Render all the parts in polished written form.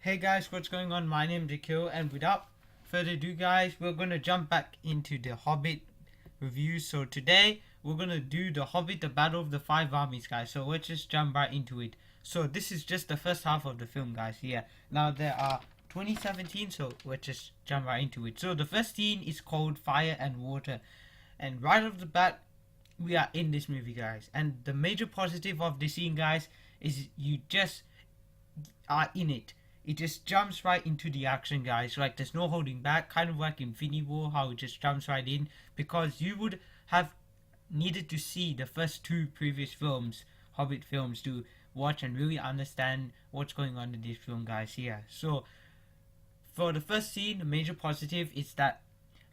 Hey guys, what's going on? My name is Akil, and without further ado guys, we're gonna jump back into the Hobbit review. So today we're gonna do the Hobbit, the Battle of the Five Armies, guys. So let's just jump right into it. So this is just the first half of the film, guys. Yeah. Now there are 2017, so let's just jump right into it. So the first scene is called Fire and Water, and right off the bat, we are in this movie, guys. And the major positive of this scene, guys, is you just are in it. It just jumps right into the action, guys. Like there's no holding back, kind of like Infinity War, how it just jumps right in. Because you would have needed to see the first two previous films, Hobbit films, to watch and really understand what's going on in this film, guys. Yeah. So for the first scene, the major positive is that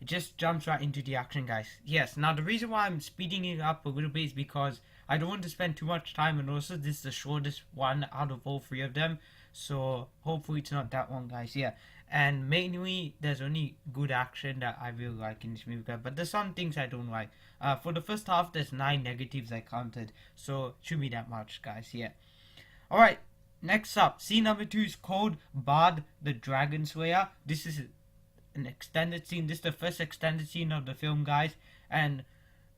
it just jumps right into the action, guys. Yes. Now the reason why I'm speeding it up a little bit is because I don't want to spend too much time, and also this is the shortest one out of all three of them. So hopefully it's not that one, guys. Yeah. And mainly there's only good action that I really like in this movie, guys. But there's some things I don't like. For the first half, there's 9 negatives I counted, so should be that much, guys. Yeah. All right. Next up, scene number 2 is called Bard the Dragon Slayer. This is an extended scene. This is the first extended scene of the film, guys. And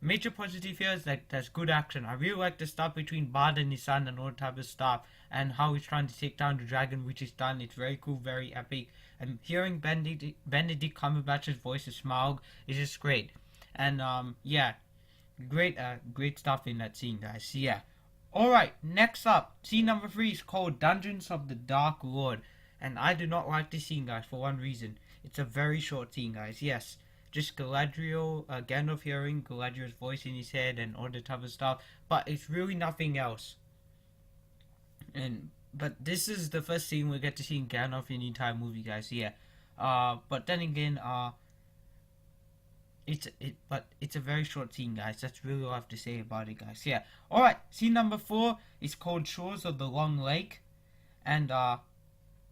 major positive here is like there's good action. I really like the stuff between Bard and his son and all that type of stuff, and how he's trying to take down the dragon, which is done. It's very cool, very epic. And hearing Benedict Cumberbatch's voice as Smaug is just great. And yeah, great stuff in that scene, guys. Yeah. All right, next up, scene number 3 is called Dungeons of the Dark Lord, and I do not like this scene, guys, for one reason. It's a very short scene, guys. Yes, just Galadriel, Gandalf hearing Galadriel's voice in his head and all the type of stuff, but it's really nothing else. But this is the first scene we get to see in Gandalf in the entire movie, guys. Yeah. But then again, it's a very short scene, guys. That's really all I have to say about it, guys. Yeah. All right. Scene number 4 is called Shores of the Long Lake, and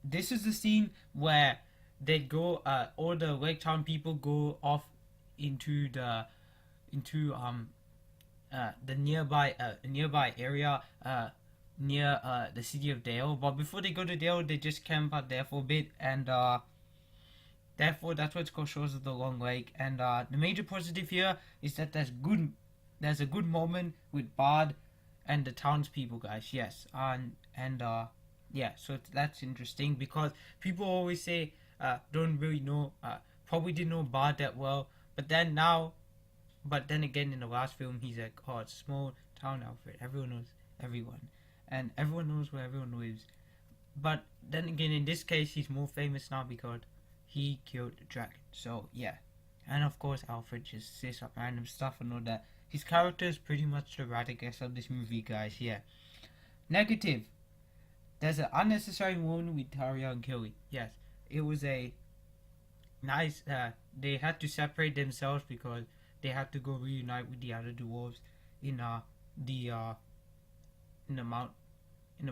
this is the scene where they go. All the Lake Town people go off into the nearby area near the city of Dale. But before they go to Dale, they just camp out there for a bit, and therefore that's why it's called Shores of the Long Lake. And the major positive here is that there's a good moment with Bard and the townspeople, guys. Yes, yeah, so that's interesting because people always say don't really know, probably didn't know Bard that well, but then again in the last film he's like, oh, it's a small town, Alfred, everyone knows everyone, and everyone knows where everyone lives. But then again in this case he's more famous now because he killed the dragon. So yeah, and of course Alfred just says some random stuff and all that. His character is pretty much the Radagast of this movie, guys. Yeah. Negative. There's an unnecessary wound with Taria and Killy. Yes, it was a nice. They had to separate themselves because they had to go reunite with the other dwarves in the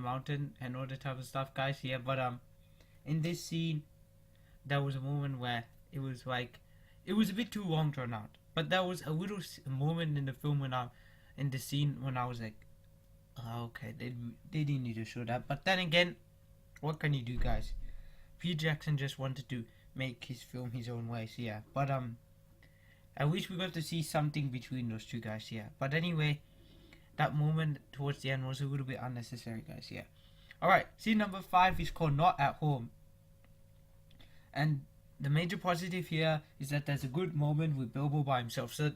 mountain and all the type of stuff, guys. Yeah, but in this scene, there was a moment where it was like it was a bit too long drawn out. But there was a little moment in the film in the scene when I was like, oh, okay, they didn't need to show that. But then again, what can you do, guys? Peter Jackson just wanted to make his film his own way, so yeah. But I wish we got to see something between those two, guys, yeah. But anyway, that moment towards the end was a little bit unnecessary, guys, yeah. Alright, scene number 5 is called Not at Home. And the major positive here is that there's a good moment with Bilbo by himself. So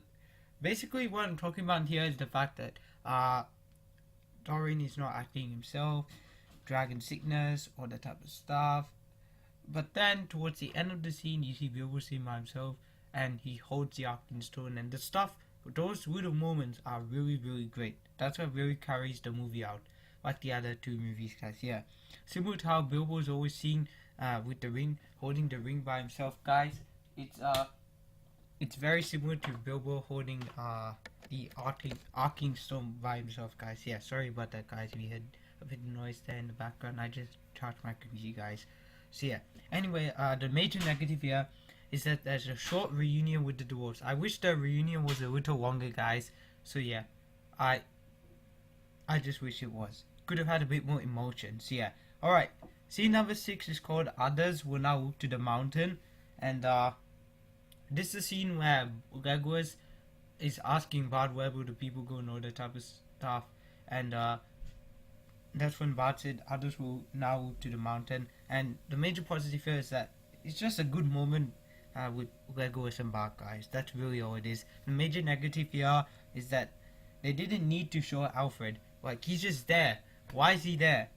basically what I'm talking about here is the fact that Thorin is not acting himself, dragon sickness, all that type of stuff. But then towards the end of the scene you see Bilbo sitting by himself and he holds the Arcane Stone, and the stuff, those little moments are really, really great. That's what really carries the movie out, like the other two movies, guys. Yeah, similar to how Bilbo is always seen with the ring, holding the ring by himself, guys. It's very similar to Bilbo holding the Arcane Stone by himself, guys. Yeah, sorry about that, guys. We had a bit of noise there in the background. I just charged my computer, guys. So yeah, anyway, the major negative here is that there's a short reunion with the dwarves. I wish the reunion was a little longer, guys. So yeah, I just wish it was. Could have had a bit more emotion. So yeah, alright. Scene number 6 is called Others Will Now Move to the Mountain. And this is a scene where Legolas is asking Bart where will the people go and all that type of stuff. And that's when Bart said others will now move to the mountain. And the major positive here is that it's just a good moment with Legolas and Bart, guys. That's really all it is. The major negative here is that they didn't need to show Alfred. Like, he's just there. Why is he there?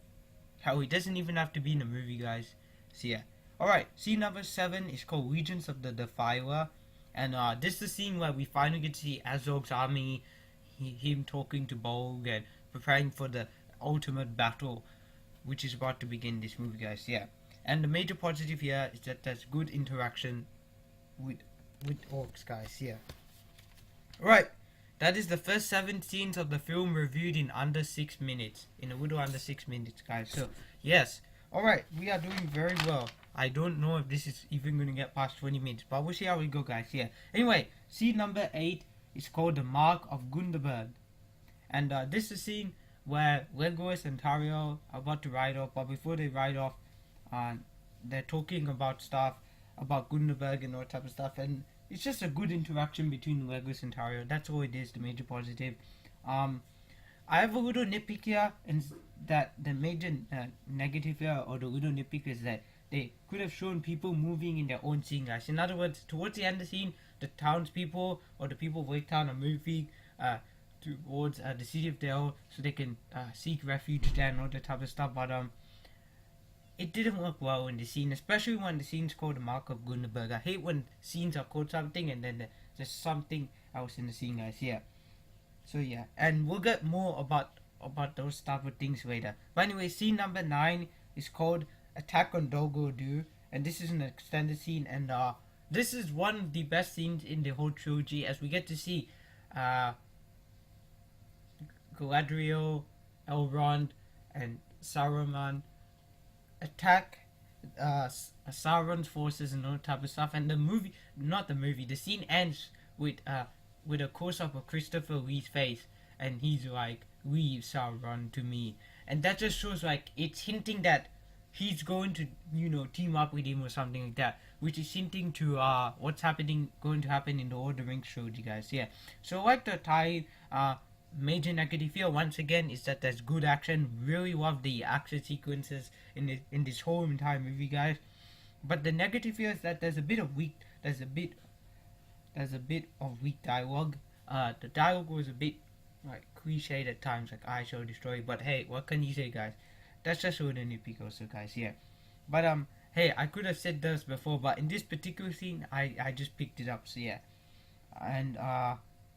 Hell, he doesn't even have to be in the movie, guys. So yeah. Alright, scene number 7 is called Regions of the Defiler. And this is the scene where we finally get to see Azog's army, him talking to Bolg and preparing for the ultimate battle, which is about to begin this movie, guys. Yeah. And the major positive here is that there's good interaction with orcs, guys. Yeah. Right. That is the first 7 scenes of the film reviewed in under 6 minutes. In a little under 6 minutes, guys. So, yes. Alright, we are doing very well. I don't know if this is even going to get past 20 minutes, but we'll see how we go, guys. Yeah. Anyway, scene number 8 is called The Mark of Gundeberg. And this is a scene where Legolas and Tario are about to ride off, but before they ride off, they're talking about stuff, about Gundeberg and all type of stuff, and it's just a good interaction between Legolas and Tario. That's all it is, the major positive. I have a little nitpick here, and that the major negative here, or the little nitpick, is that they could have shown people moving in their own scene, guys. In other words, towards the end of the scene, the townspeople or the people of Lake Town are moving towards the city of Dale so they can seek refuge there and all that type of stuff. But it didn't work well in the scene, especially when the scene's called The Mark of Gundeberg. I hate when scenes are called something and then there's something else in the scene, guys. Yeah. So yeah, and we'll get more about those type of things later. But anyway, scene number 9 is called Attack on Dol Guldur, and this is an extended scene, and this is one of the best scenes in the whole trilogy, as we get to see Galadriel, Elrond, and Saruman attack Sauron's forces and all type of stuff. And the scene ends with a close-up of Christopher Lee's face, and he's like, "Leave Sauron to me," and that just shows, like, it's hinting that he's going to, team up with him or something like that, which is hinting to what's going to happen in the Lord of the Rings trilogy, guys. Yeah. So like the tie major negative here once again is that there's good action. Really love the action sequences in this whole entire movie, guys. But the negative here is that there's a bit of weak dialogue. The dialogue was a bit like cliched at times, like "I shall destroy." But hey, what can you say, guys? That's just a little nitpick also, guys. Yeah. But hey, I could have said this before, but in this particular scene, I just picked it up. So yeah. And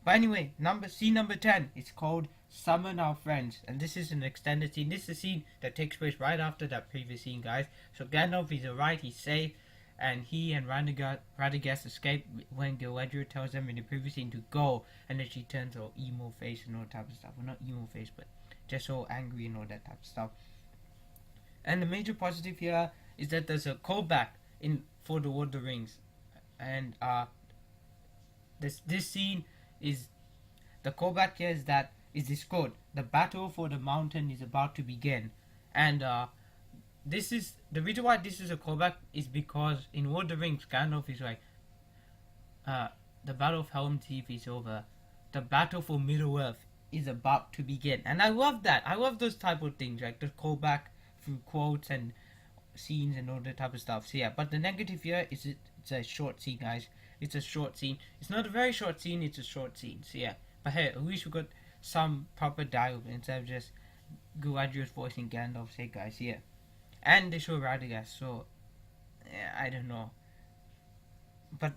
but anyway, scene number 10 is called Summon Our Friends, and this is an extended scene. This is a scene that takes place right after that previous scene, guys. So Gandalf is alright, he's safe, and he and Radagast escape when Galadriel tells them in the previous scene to go, and then she turns all emo face and all type of stuff. Well, not emo face, but just all angry and all that type of stuff. And the major positive here is that there's a callback for the Lord of the Rings, and this scene is the callback here is this quote: "The battle for the mountain is about to begin," and this is the reason why this is a callback is because in Lord of the Rings, Gandalf is like, "The battle of Helm's Deep is over. The battle for Middle Earth is about to begin," and I love that. I love those type of things, like the callback through quotes and scenes and all that type of stuff. So yeah, but the negative here is it's a short scene, guys. It's a short scene. It's not a very short scene, it's a short scene. So yeah. But hey, at least we got some proper dialogue instead of just Galadriel's voicing Gandalf. Hey guys, yeah. And they show Radagast, so yeah, I don't know. But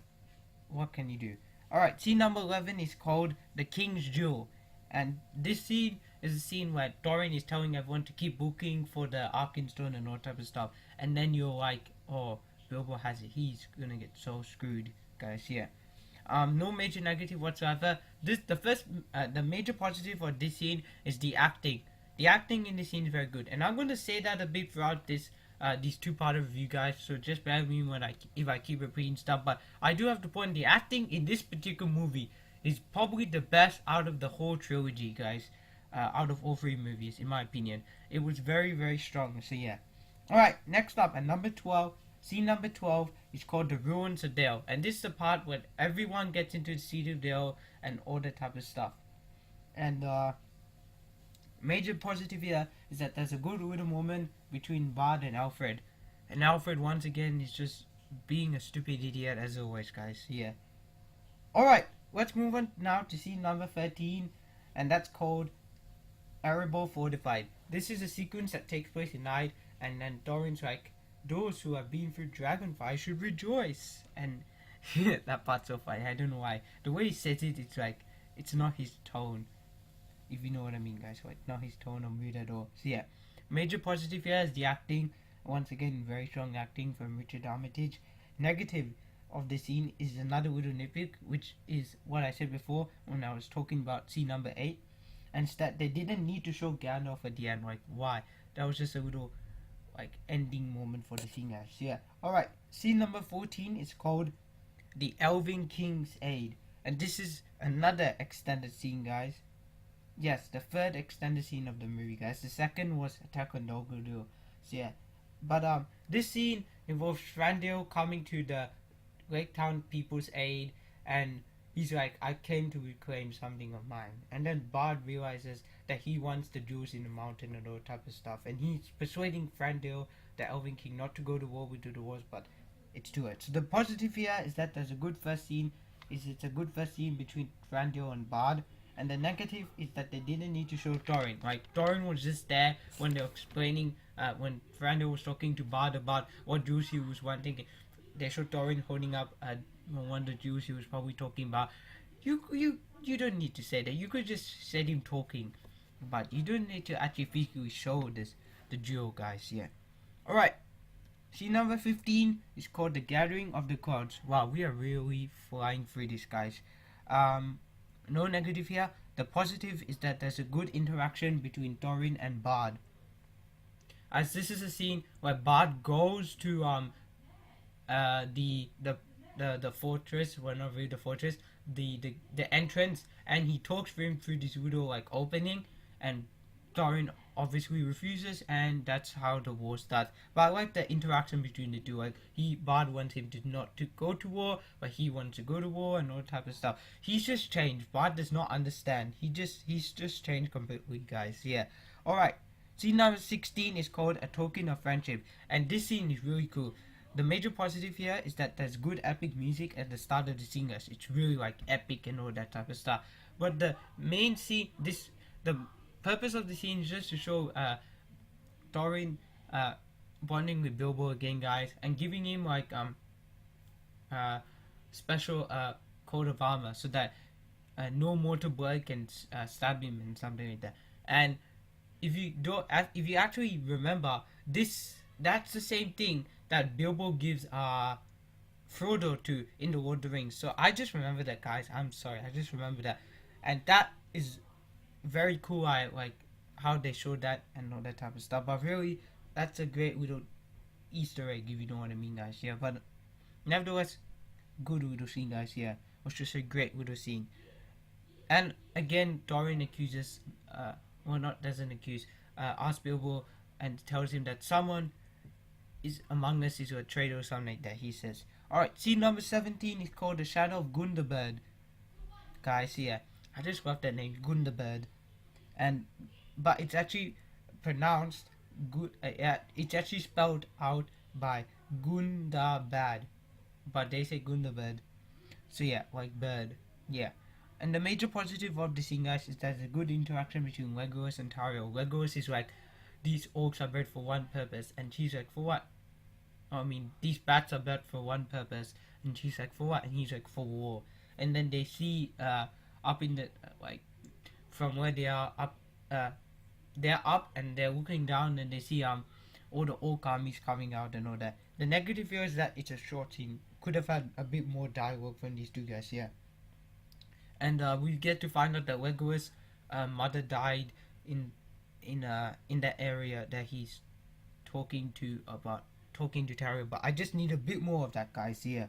what can you do? Alright, scene number 11 is called The King's Jewel. And this scene is a scene where Thorin is telling everyone to keep looking for the Arkenstone and all type of stuff. And then you're like, oh, Bilbo has it. He's gonna get so screwed, guys. Yeah. No major negative whatsoever. The major positive for this scene is the acting. The acting in this scene is very good, and I'm going to say that a bit throughout these 2-part review, guys. So just bear with me if I keep repeating stuff. But I do have to point: the acting in this particular movie is probably the best out of the whole trilogy, guys. Out of all 3 movies, in my opinion, it was very, very strong. So yeah. Alright, next up at number 12, scene number 12 is called The Ruins of Dale. And this is the part where everyone gets into the City of Dale and all that type of stuff. And major positive here is that there's a good little moment between Bard and Alfred. And Alfred once again is just being a stupid idiot as always, guys. Yeah. Alright, let's move on now to scene number 13, and that's called Erebor Fortified. This is a sequence that takes place at night, and then Thorin's like, those who have been through Dragonfire should rejoice. And that part's so funny. I don't know why. The way he says it, it's like, it's not his tone. If you know what I mean, guys. Like, not his tone or mood at all. So yeah, major positive here is the acting. Once again, very strong acting from Richard Armitage. Negative of the scene is another little nitpick, which is what I said before when I was talking about scene number 8. And it's that they didn't need to show Gandalf at the end. Like, why? That was just a little like ending moment for the scene, guys. Yeah. Alright, scene number 14 is called The Elven King's Aid. And this is another extended scene, guys. Yes, the third extended scene of the movie, guys. The second was Attack on Dol Guldur. So yeah. But this scene involves Thranduil coming to the Lake Town people's aid, and he's like, I came to reclaim something of mine. And then Bard realizes that he wants the jewels in the mountain and all type of stuff, and he's persuading Thranduil, the Elven King, not to go to war with the dwarves, but it's too late. So the positive here is that there's a good first scene. It's a good first scene between Thranduil and Bard. And the negative is that they didn't need to show Thorin. Like, Thorin was just there when they were explaining, when Thranduil was talking to Bard about what jewels he was wanting. They showed Thorin holding up one of the jewels he was probably talking about. You don't need to say that. You could just set him talking, but you don't need to actually physically show the jewel, guys. Yeah. All right. Scene number 15 is called The Gathering of the Clouds. Wow, we are really flying through this, guys. No negative here. The positive is that there's a good interaction between Thorin and Bard. As this is a scene where Bard goes to the fortress, well, not really the fortress, the entrance, and he talks to him through this little like opening, and Thorin obviously refuses, and that's how the war starts. But I like the interaction between the two. Like, Bard wants him to not to go to war, but he wants to go to war and all type of stuff. He's just changed. Bard does not understand. He's just changed completely, guys. Yeah. All right. Scene number 16 is called A Token of Friendship, and this scene is really cool. The major positive here is that there's good epic music at the start of the scene, guys. It's really like epic and all that type of stuff. But the main scene, the purpose of the scene is just to show Thorin bonding with Bilbo again, guys, and giving him like special coat of armor so that no mortal blood can stab him and something like that. And if you actually remember that's the same thing that Bilbo gives Frodo to in the Lord of the Rings. So I just remember that, guys. I'm sorry, I just remember that, and that is very cool. I like how they showed that and all that type of stuff. But really, that's a great little Easter egg, if you know what I mean, guys. Yeah, but nevertheless, good little scene, guys. Yeah, it was just a great little scene. And again, Thorin accuses, doesn't accuse, asks Bilbo and tells him that someone is among us is a traitor or something like that. He says. All right, scene number 17 is called The Shadow of Gundabad. Guys, yeah, I just love that name, Gundabad. But it's actually pronounced good. It's actually spelled out by Gundabad, but they say Gundabad. So yeah, like bird. Yeah. And the major positive of the scene, guys, is there's a good interaction between Legolas and Tario. Legolas is like, these orcs are bred for one purpose, and she's like, for what? I mean, these bats are bred for one purpose, and she's like, for what? And he's like, for war. And then they see up in the like from where they are up, they're up and they're looking down, and they see all the orc armies coming out and all that. The negative here is that it's a short scene. Could have had a bit more dialogue from these two guys, yeah. And we get to find out that Legolas' mother died in that area that he's talking to Tario. But I just need a bit more of that, guys. Yeah.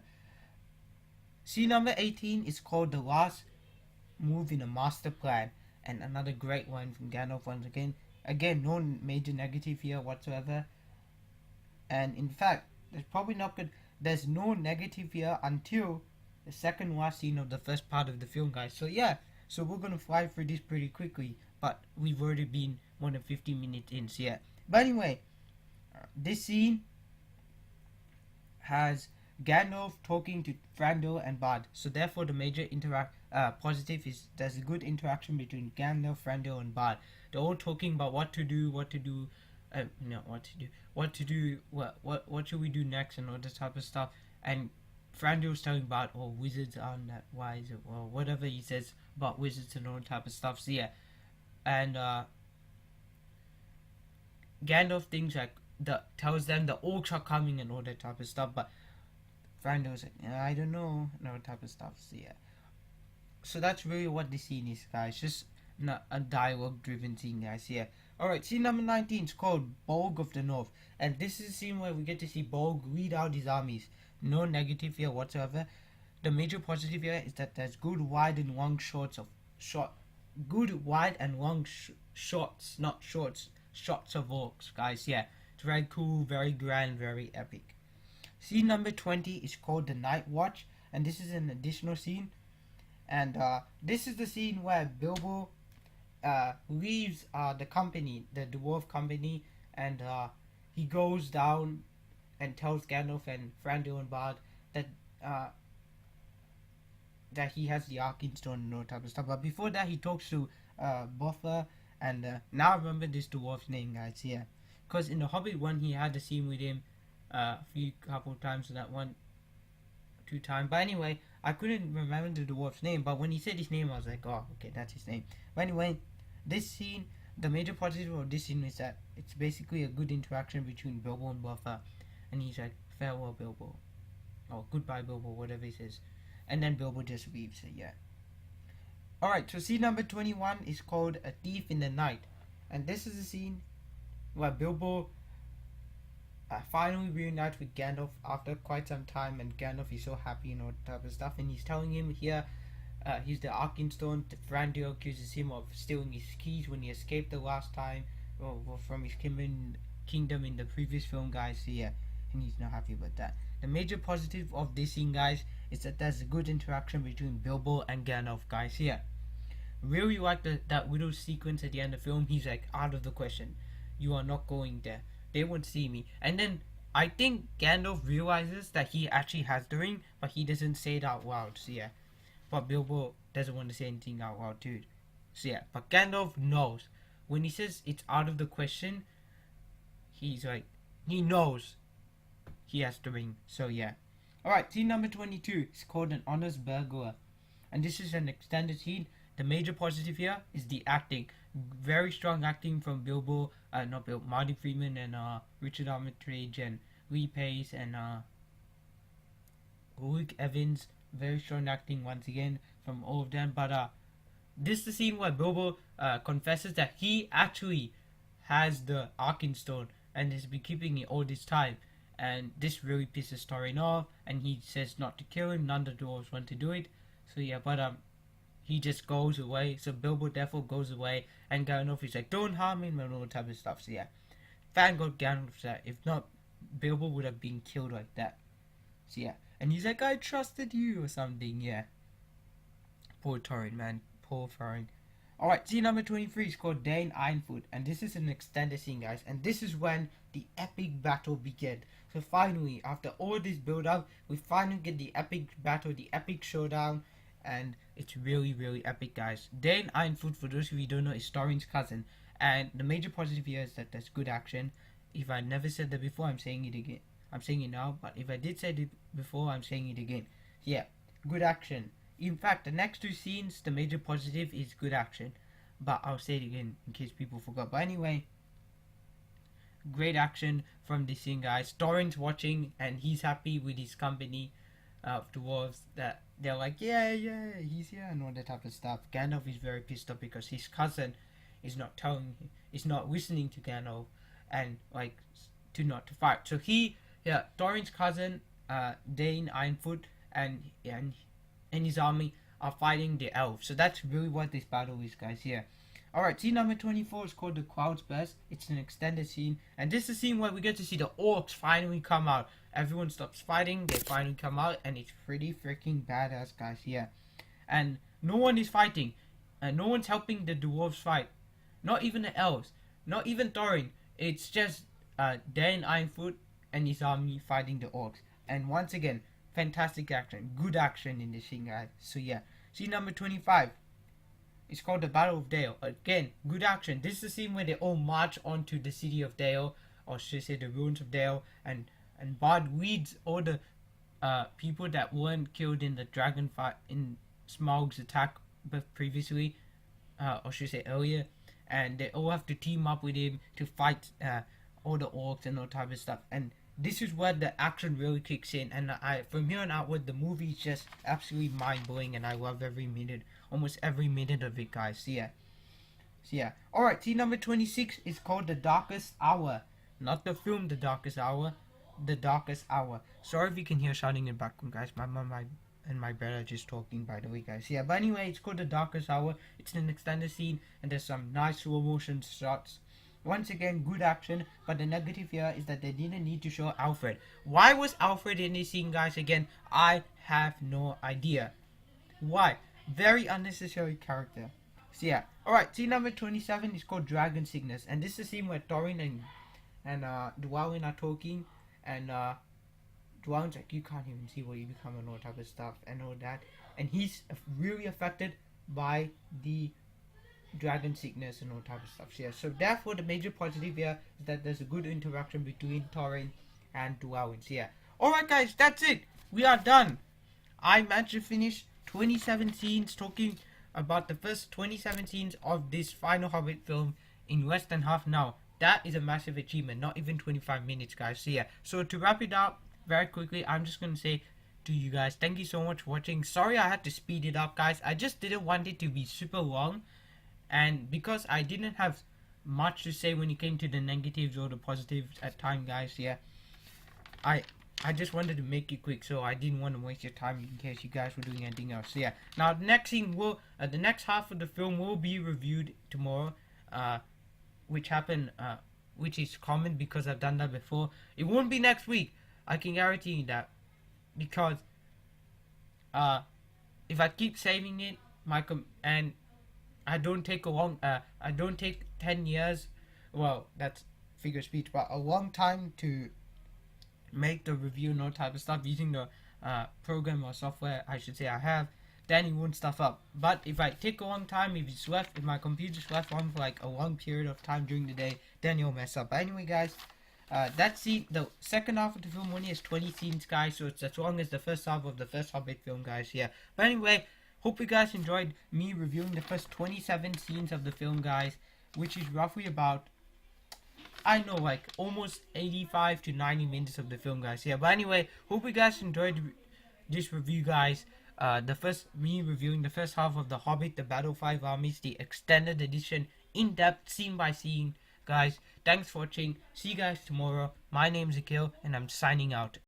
Scene number 18 is called The Last Move in a Master Plan, and another great one from Gandalf once again. Again, no major negative here whatsoever. And in fact, there's probably not good. There's no negative here until the second last scene of the first part of the film, guys. So yeah, so we're gonna fly through this pretty quickly, but we've already been more than 15 minutes in. So yeah, but anyway, this scene has Gandalf talking to Thranduil and Bard. So therefore, the major positive is there's a good interaction between Gandalf, Thranduil, and Bard. They're all talking about what to do, what should we do next, and all this type of stuff. And Thranduil's telling Bard, oh, wizards aren't that wise, or whatever he says about wizards and all type of stuff. So yeah, and Gandalf thinks like tells them the orcs are coming and all that type of stuff, but Thranduil's like, yeah, I don't know, and all type of stuff. So yeah, so that's really what the scene is, guys. Just not a dialogue-driven scene, guys. Yeah. All right, scene number 19 is called Bolg of the North, and this is a scene where we get to see Bolg lead out his armies. No negative here whatsoever. The major positive here is that there's good wide and long shots, not shorts, shots of orcs, guys. Yeah, it's very cool, very grand, very epic. Scene number 20 is called the Night Watch, and this is an additional scene. And this is the scene where Bilbo leaves the company, the dwarf company, and he goes down and tells Gandalf and Thranduil and Bard that he has the Arkenstone and all type of stuff. But before that, he talks to Boffer, and now I remember this dwarf's name, guys. Yeah, because in the Hobbit one, he had a scene with him couple times, that 1-2 times. But anyway, I couldn't remember the dwarf's name. But when he said his name, I was like, oh, okay, that's his name. But anyway, this scene, the major positive of this scene is that it's basically a good interaction between Bilbo and Boffer, and he's like, farewell, Bilbo, or goodbye, Bilbo, whatever he says. And then Bilbo just leaves. So yeah. Alright, so scene number 21 is called A Thief in the Night. And this is a scene where Bilbo finally reunites with Gandalf after quite some time, and Gandalf is so happy and all type of stuff, and he's telling him here he's the Arkenstone. Thranduil accuses him of stealing his keys when he escaped the last time from his kingdom in the previous film, guys. So yeah, and he's not happy with that. The major positive of this scene, guys, is that there's a good interaction between Bilbo and Gandalf, guys. Here, really like that little sequence at the end of the film. He's like, out of the question, you are not going there, they won't see me. And then I think Gandalf realizes that he actually has the ring, but he doesn't say it out loud. So yeah, but Bilbo doesn't want to say anything out loud too. So yeah, but Gandalf knows when he says it's out of the question. He's like, he knows he has the ring. So yeah. Alright, scene number 22 is called An Honest Burglar, and this is an extended scene. The major positive here is the acting. Very strong acting from Martin Freeman and Richard Armitage and Lee Pace and Luke Evans. Very strong acting once again from all of them. But this is the scene where Bilbo confesses that he actually has the Arkenstone and has been keeping it all this time. And this really pisses Thorin off, and he says not to kill him. None of the dwarves want to do it. So yeah, but he just goes away. So Bilbo therefore goes away, and Gandalf is like, don't harm him and all that type of stuff. So yeah, thank God Gandalf said, if not, Bilbo would have been killed like that. So yeah, and he's like, I trusted you or something. Yeah, poor Thorin, man, poor Thorin. Alright, scene number 23 is called Dane Ironfoot, and this is an extended scene, guys, and this is when the epic battle begins. So finally, after all this build up, we finally get the epic battle, the epic showdown, and it's really, really epic, guys. Dane Ironfoot, for those of you who don't know, is Thorin's cousin, and the major positive here is that there's good action. If I never said that before, I'm saying it again. I'm saying it now, but if I did say it before, I'm saying it again. Yeah, good action. In fact, the next two scenes, the major positive is good action. But I'll say it again in case people forgot. But anyway, great action from this scene, guys. Thorin's watching and he's happy with his company of dwarves. That they're like, yeah, he's here and all that type of stuff. Gandalf is very pissed off because his cousin is not listening to Gandalf and like to fight. So Thorin's cousin, Dane Ironfoot, and his army are fighting the elves. So that's really what this battle is, guys. Yeah. Alright, scene number 24 is called The Cloud's Burst. It's an extended scene, and this is a scene where we get to see the orcs finally come out. Everyone stops fighting, they finally come out, and it's pretty freaking badass, guys, yeah. And no one is fighting, and no one's helping the dwarves fight. Not even the elves, not even Thorin. It's just Dan Ironfoot and his army fighting the orcs. And once again, fantastic action, good action in this scene, guys. So yeah, scene number 25. It's called the Battle of Dale. Again, good action. This is the scene where they all march onto the city of Dale, or should I say the ruins of Dale, and Bard leads all the people that weren't killed in the dragon fight, in Smaug's attack previously, or should I say earlier, and they all have to team up with him to fight all the orcs and all type of stuff. And this is where the action really kicks in, and from here on outward, the movie is just absolutely mind-blowing, and I love every minute, almost every minute of it, guys. So yeah. Alright, scene number 26 is called The Darkest Hour. Not the film The Darkest Hour, The Darkest Hour. Sorry if you can hear shouting in the background, guys. My mom and my brother are just talking, by the way, guys. Yeah, but anyway, it's called The Darkest Hour. It's an extended scene, and there's some nice slow motion shots. Once again, good action, but the negative here is that they didn't need to show Alfred. Why was Alfred in this scene, guys? Again, I have no idea. Why? Very unnecessary character. So yeah, alright, scene number 27 is called Dragon Sickness, and this is a scene where Thorin and Dwalin are talking, and Dwalin's like, you can't even see what you become and all type of stuff and all that, and he's really affected by the dragon sickness and all type of stuff. So yeah, so therefore the major positive here is that there's a good interaction between Thorin and Dwalin. So yeah, alright guys, that's it, we are done. I managed to finish 27 scenes, talking about the first 27 scenes of this final Hobbit film in less than half an hour. That is a massive achievement, not even 25 minutes, guys. So yeah, so to wrap it up very quickly, I'm just gonna say to you guys, thank you so much for watching. Sorry I had to speed it up, guys. I just didn't want it to be super long, and because I didn't have much to say when it came to the negatives or the positives at time, guys. Yeah, I just wanted to make it quick, so I didn't want to waste your time in case you guys were doing anything else. So yeah, now the next scene will, the next half of the film will be reviewed tomorrow, which is common because I've done that before. It won't be next week, I can guarantee you that, because if I keep saving it, and I don't take a long, I don't take 10 years, well, that's figure of speech, but a long time to make the review and all type of stuff using the program or software, I should say, I have, then it won't stuff up. But if I take a long time, if my computer's left on for like a long period of time during the day, then you'll mess up. But anyway, guys, that's the second half of the film only has 20 scenes, guys, so it's as long as the first half of the first Hobbit film, guys. Yeah, but anyway, hope you guys enjoyed me reviewing the first 27 scenes of the film, guys, which is roughly about, I know, like almost 85 to 90 minutes of the film, guys. Yeah, but anyway, hope you guys enjoyed this review, guys. Me reviewing the first half of The Hobbit, The Battle of Five Armies, the extended edition, in depth, scene by scene, guys. Thanks for watching. See you guys tomorrow. My name's Akil, and I'm signing out.